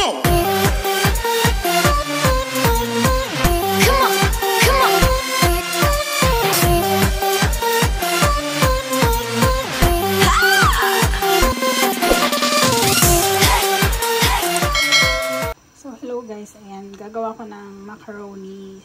on. Come on, come on. So hello guys, ayan, gagawa ko ng macaroni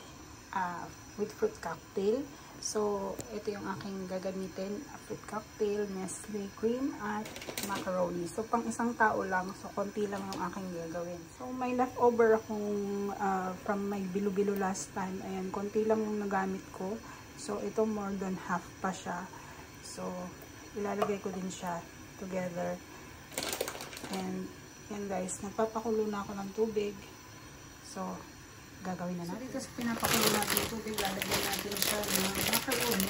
with fruit cocktail. So ito yung aking gagamitin, fruit cocktail, Nestle cream at macaroni. So pang isang tao lang, so konti lang yung aking gagawin. So may leftover akong from my bilo-bilo last time. Ayan, konti lang yung nagamit ko. So ito more than half pa siya. So ilalagay ko din siya together. And yan guys, nagpapakulo na ako ng tubig. So gagawin na natin. So dito sa pinapakulo natin yung tubig, lalagyan natin siya ng macaroni.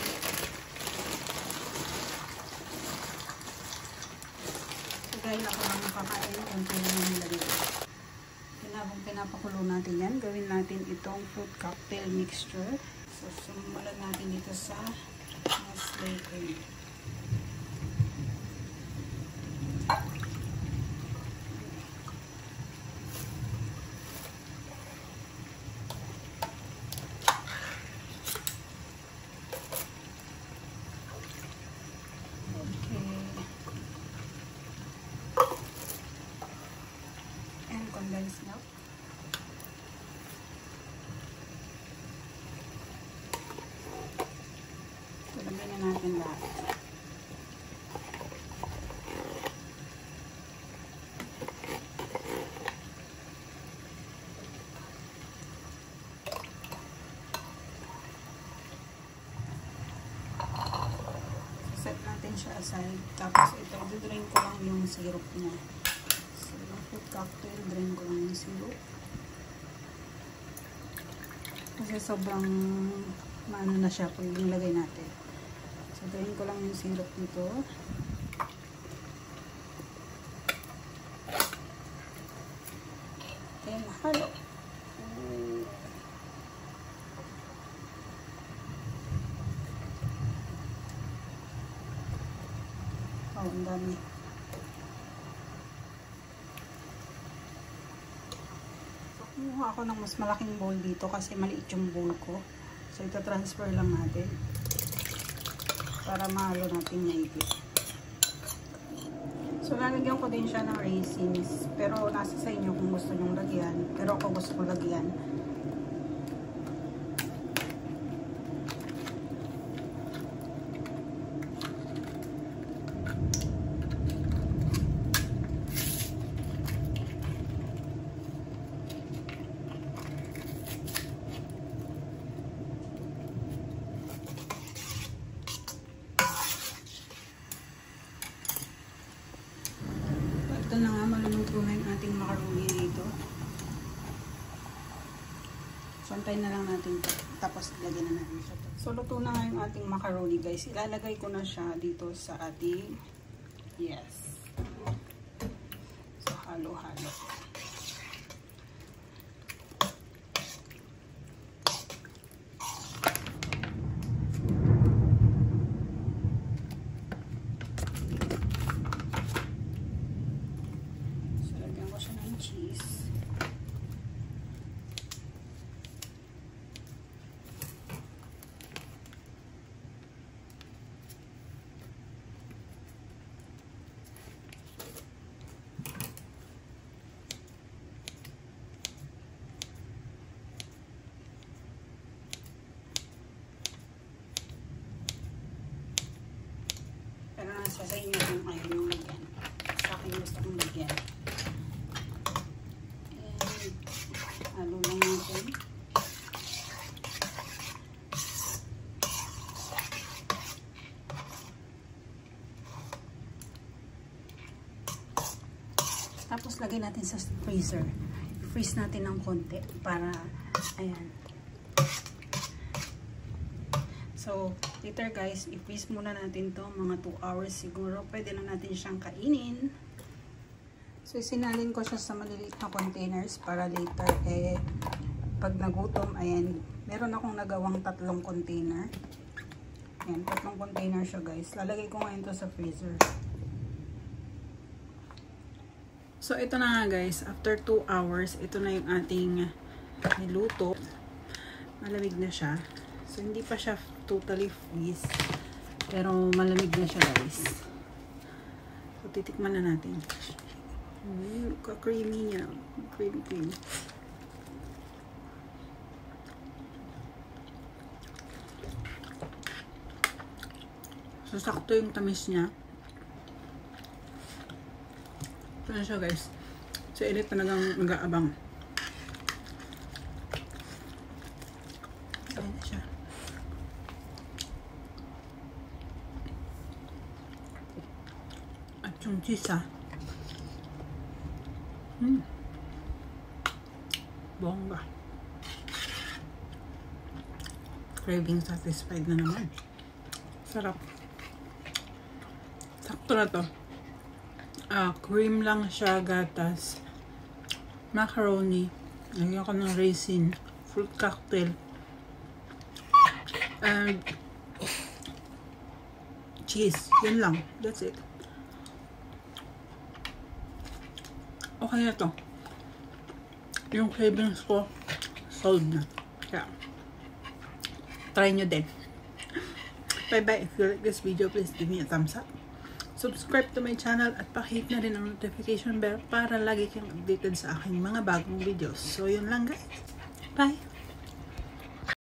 So dahil ako lang nakakain, konti lang yung nilagay. Habang pinapakulo natin yan, gawin natin itong fruit cocktail mixture. So sumulat natin dito sa Nestle cream. Condensed milk. So, lagyan na natin lahat. Set natin siya aside. Tapos ito, drain ko lang yung syrup niya. Fruit cocktail, drain ko lang yung syrup. Kasi sobrang maano na siya pag nilagay natin. So, drain ko lang yung syrup nito. Then, halo. Oh, ang dami. Kumuha ako ng mas malaking bowl dito kasi maliit yung bowl ko. So, ito transfer lang natin para mahalo natin maigit. So, lalagyan ko din siya ng raisins. Pero, nasa sa inyo kung gusto nyong lagyan. Pero ako gusto ko lagyan. Ito na nga, maluluto na yung ating macaroni dito. So, antayin na lang natin ito. Tapos, lagyan na natin siya. So, luto na nga yung ating macaroni guys. Ilalagay ko na siya dito sa ating, yes. So, halo-halo. Cheese. Pero nasa sa inyo kung ayaw yung lagyan. Sa akin gusto kong lagyan. Halo lang natin. Tapos lagay natin sa freezer. I-freeze natin ng konti para ayan. So, later guys, i-freeze muna natin to mga 2 hours siguro. Pwede na natin siyang kainin. So, isinalin ko siya sa maliliit na containers para later, pag nagutom, ayan, meron akong nagawang 3 container. Ayan, 3 container siya guys. Lalagay ko ngayon to sa freezer. So, ito na nga guys. After 2 hours, ito na yung ating niluto. Malamig na siya. So, hindi pa siya totally freeze. Pero, malamig na siya guys. So, titikman na natin. Ka-creamy niya. Creamy. So, sakto yung tamis niya. Ito na siya guys. So, init talagang nag-aabang. Ayan na siya. At yung cheese bongga. Craving satisfied na naman. Sarap. Sakto na to. Cream lang siya, gatas, macaroni, lagyan ko ng raisin, fruit cocktail, and cheese. Yun lang. That's it. Okay na to. Yung cravings ko solved na. Kaya try nyo din. Bye bye. If you like this video, please give me a thumbs up. Subscribe to my channel at pakihit na rin ang notification bell para lagi kang updated sa aking mga bagong videos. So, yun lang guys. Bye!